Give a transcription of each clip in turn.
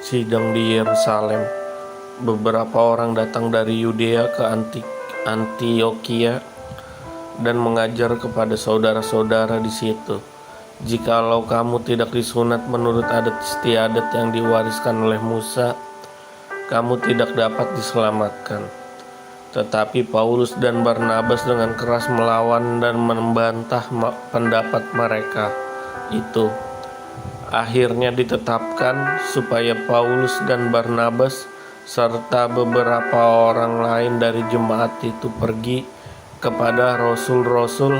Sidang di Yerusalem. Beberapa orang datang dari Yudea ke Antioquia dan mengajar kepada saudara-saudara di situ, "Jikalau kamu tidak disunat menurut adat istiadat yang diwariskan oleh Musa, kamu tidak dapat diselamatkan." Tetapi Paulus dan Barnabas dengan keras melawan dan membantah pendapat mereka itu. Akhirnya ditetapkan supaya Paulus dan Barnabas serta beberapa orang lain dari jemaat itu pergi kepada rasul-rasul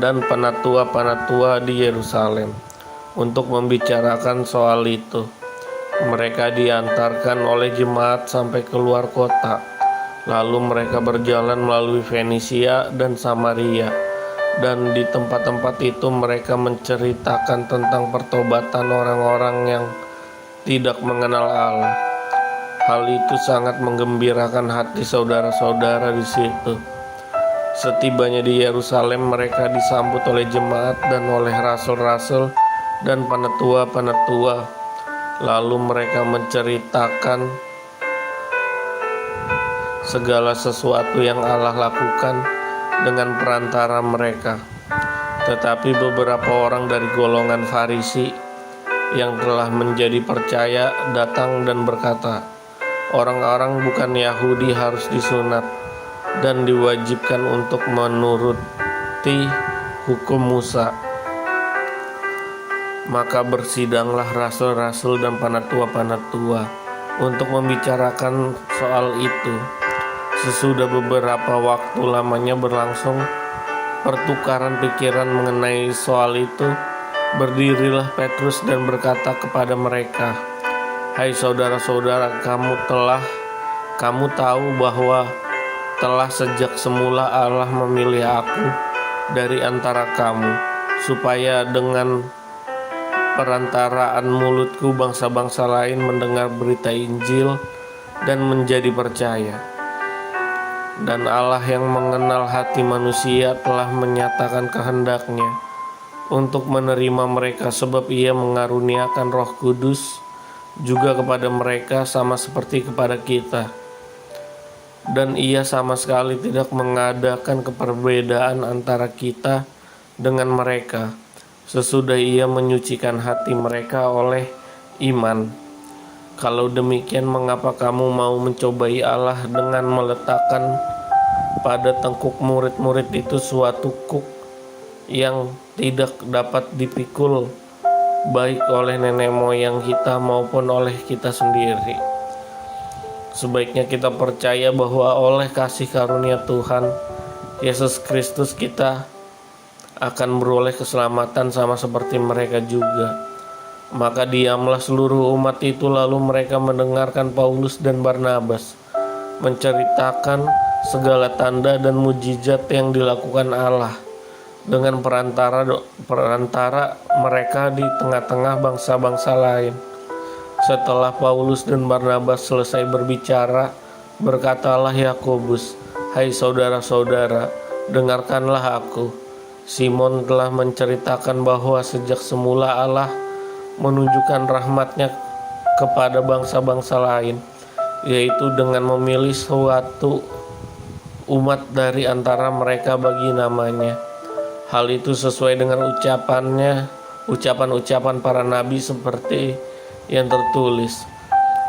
dan penatua-penatua di Yerusalem untuk membicarakan soal itu. Mereka diantarkan oleh jemaat sampai keluar kota. Lalu mereka berjalan melalui Fenisia dan Samaria, dan di tempat-tempat itu mereka menceritakan tentang pertobatan orang-orang yang tidak mengenal Allah. Hal itu sangat menggembirakan hati saudara-saudara di situ. Setibanya di Yerusalem, mereka disambut oleh jemaat dan oleh rasul-rasul dan penatua-penatua. Lalu mereka menceritakan segala sesuatu yang Allah lakukan dengan perantara mereka. Tetapi beberapa orang dari golongan Farisi yang telah menjadi percaya datang dan berkata, "Orang-orang bukan Yahudi harus disunat dan diwajibkan untuk menuruti hukum Musa." Maka bersidanglah rasul-rasul dan penatua-penatua untuk membicarakan soal itu. Sesudah beberapa waktu lamanya berlangsung pertukaran pikiran mengenai soal itu, berdirilah Petrus dan berkata kepada mereka, "Hai saudara-saudara, kamu tahu bahwa telah sejak semula Allah memilih aku dari antara kamu, supaya dengan perantaraan mulutku bangsa-bangsa lain mendengar berita Injil dan menjadi percaya. Dan Allah yang mengenal hati manusia telah menyatakan kehendaknya untuk menerima mereka, sebab Ia mengaruniakan Roh Kudus juga kepada mereka sama seperti kepada kita. Dan Ia sama sekali tidak mengadakan perbedaan antara kita dengan mereka, sesudah Ia menyucikan hati mereka oleh iman. Kalau demikian, mengapa kamu mau mencobai Allah dengan meletakkan pada tengkuk murid-murid itu suatu kuk yang tidak dapat dipikul, baik oleh nenek moyang kita maupun oleh kita sendiri? Sebaiknya kita percaya bahwa oleh kasih karunia Tuhan Yesus Kristus kita akan beroleh keselamatan sama seperti mereka juga." Maka diamlah seluruh umat itu, lalu mereka mendengarkan Paulus dan Barnabas menceritakan segala tanda dan mujizat yang dilakukan Allah dengan perantara mereka di tengah-tengah bangsa-bangsa lain. Setelah Paulus dan Barnabas selesai berbicara, berkatalah Yakobus, "Hai saudara-saudara, dengarkanlah aku. Simon telah menceritakan bahwa sejak semula Allah menunjukkan rahmat-Nya kepada bangsa-bangsa lain, yaitu dengan memilih suatu umat dari antara mereka bagi namanya. Hal itu sesuai dengan ucapan-ucapan para nabi seperti yang tertulis.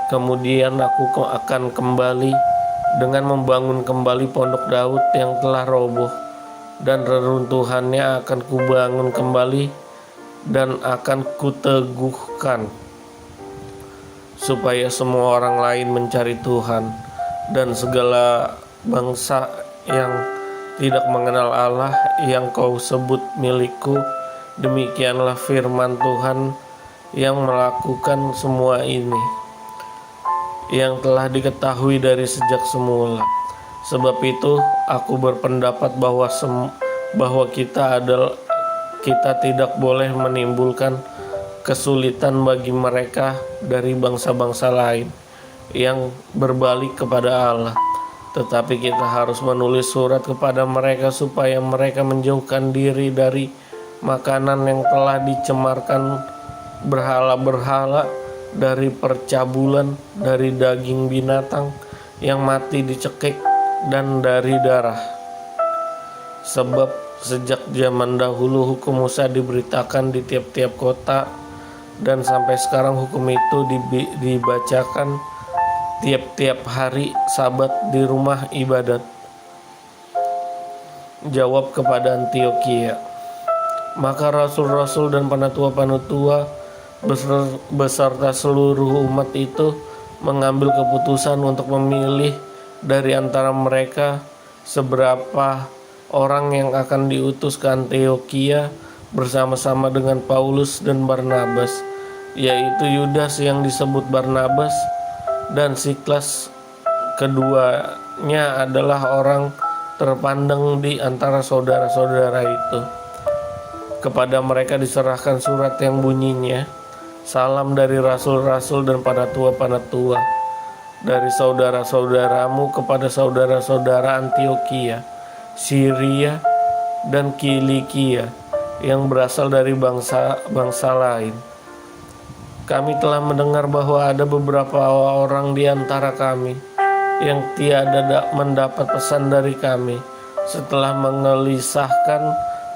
Kemudian aku akan kembali dengan membangun kembali pondok Daud yang telah roboh, dan reruntuhannya akan kubangun kembali dan akan kuteguhkan, supaya semua orang lain mencari Tuhan, dan segala bangsa yang tidak mengenal Allah yang kau sebut milikku. Demikianlah firman Tuhan yang melakukan semua ini, yang telah diketahui dari sejak semula. Sebab itu aku berpendapat bahwa kita tidak boleh menimbulkan kesulitan bagi mereka dari bangsa-bangsa lain yang berbalik kepada Allah. Tetapi kita harus menulis surat kepada mereka supaya mereka menjauhkan diri dari makanan yang telah dicemarkan berhala-berhala dari percabulan, dari daging binatang yang mati dicekik, dan dari darah. Sebab sejak zaman dahulu hukum Musa diberitakan di tiap-tiap kota, dan sampai sekarang hukum itu dibacakan tiap-tiap hari Sabat di rumah ibadat. Jawab kepada Antiokhia. Maka rasul-rasul dan penatua-penatua beserta seluruh umat itu mengambil keputusan untuk memilih dari antara mereka seberapa orang yang akan diutus ke Antiokhia bersama-sama dengan Paulus dan Barnabas, yaitu Yudas yang disebut Barnabas dan Siklas. Keduanya adalah orang terpandang di antara saudara-saudara itu. Kepada mereka diserahkan surat yang bunyinya, salam dari rasul-rasul dan penatua-penatua, dari saudara-saudaramu kepada saudara-saudara Antiokhia, Syria, dan Kilikia yang berasal dari bangsa lain. Kami telah mendengar bahwa ada beberapa orang di antara kami yang tiada mendapat pesan dari kami setelah mengelisahkan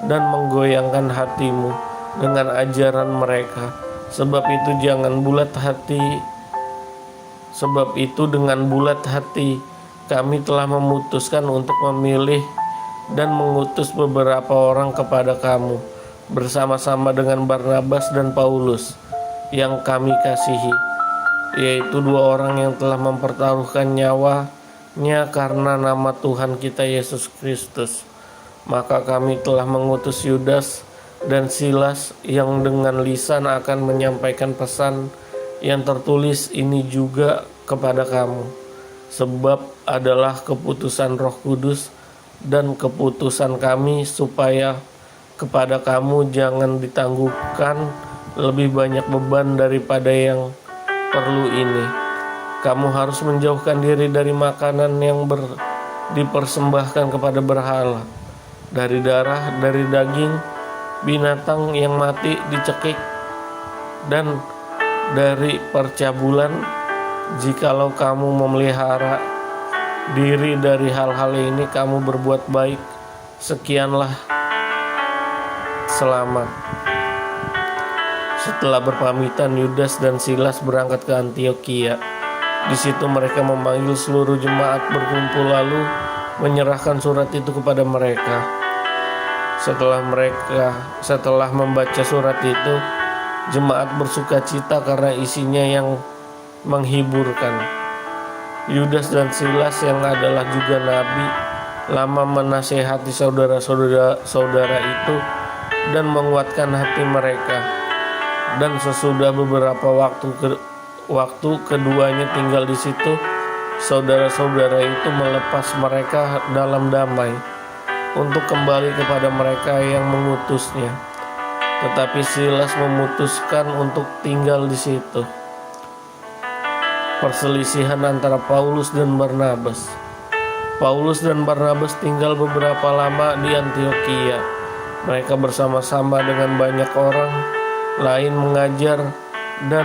dan menggoyangkan hatimu dengan ajaran mereka. Sebab itu dengan bulat hati kami telah memutuskan untuk memilih dan mengutus beberapa orang kepada kamu bersama-sama dengan Barnabas dan Paulus yang kami kasihi, yaitu 2 orang yang telah mempertaruhkan nyawanya karena nama Tuhan kita Yesus Kristus. Maka kami telah mengutus Yudas dan Silas yang dengan lisan akan menyampaikan pesan yang tertulis ini juga kepada kamu, sebab adalah keputusan Roh Kudus dan keputusan kami supaya kepada kamu jangan ditangguhkan lebih banyak beban daripada yang perlu ini. Kamu harus menjauhkan diri dari makanan yang dipersembahkan kepada berhala, dari darah, dari daging binatang yang mati dicekik, dan dari percabulan. Jikalau kamu memelihara diri dari hal-hal ini, kamu berbuat baik, sekianlah selamat. Setelah berpamitan, Yudas dan Silas berangkat ke Antiokhia. Di situ mereka memanggil seluruh jemaat berkumpul lalu menyerahkan surat itu kepada mereka. Setelah membaca surat itu, jemaat bersuka cita karena isinya yang menghiburkan. Yudas dan Silas yang adalah juga nabi lama menasehati saudara-saudara itu dan menguatkan hati mereka. Dan sesudah beberapa waktu keduanya tinggal di situ, saudara-saudara itu melepas mereka dalam damai untuk kembali kepada mereka yang mengutusnya. Tetapi Silas memutuskan untuk tinggal di situ. Perselisihan antara Paulus dan Barnabas. Paulus dan Barnabas tinggal beberapa lama di Antiokhia. Mereka bersama-sama dengan banyak orang lain mengajar dan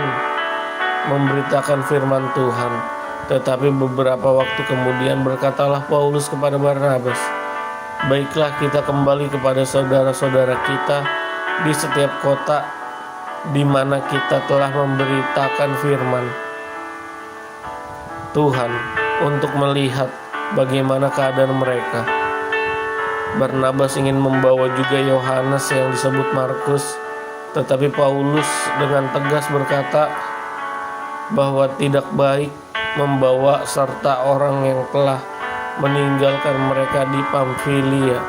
memberitakan firman Tuhan. Tetapi beberapa waktu kemudian berkatalah Paulus kepada Barnabas, "Baiklah, kita kembali kepada saudara-saudara kita di setiap kota di mana kita telah memberitakan firman Tuhan untuk melihat bagaimana keadaan mereka." Barnabas ingin membawa juga Yohanes yang disebut Markus, tetapi Paulus dengan tegas berkata bahwa tidak baik membawa serta orang yang telah meninggalkan mereka di Pamfilia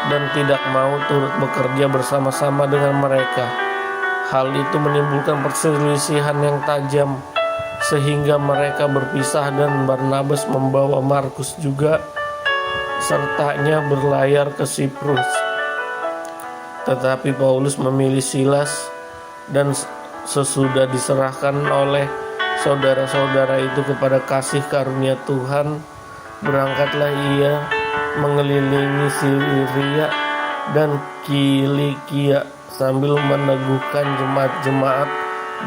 dan tidak mau turut bekerja bersama-sama dengan mereka. Hal itu menimbulkan perselisihan yang tajam sehingga mereka berpisah dan Barnabas membawa Markus juga sertanya berlayar ke Siprus. Tetapi Paulus memilih Silas dan sesudah diserahkan oleh saudara-saudara itu kepada kasih karunia Tuhan, berangkatlah ia mengelilingi Syria dan Kilikia sambil meneguhkan jemaat-jemaat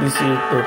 di situ.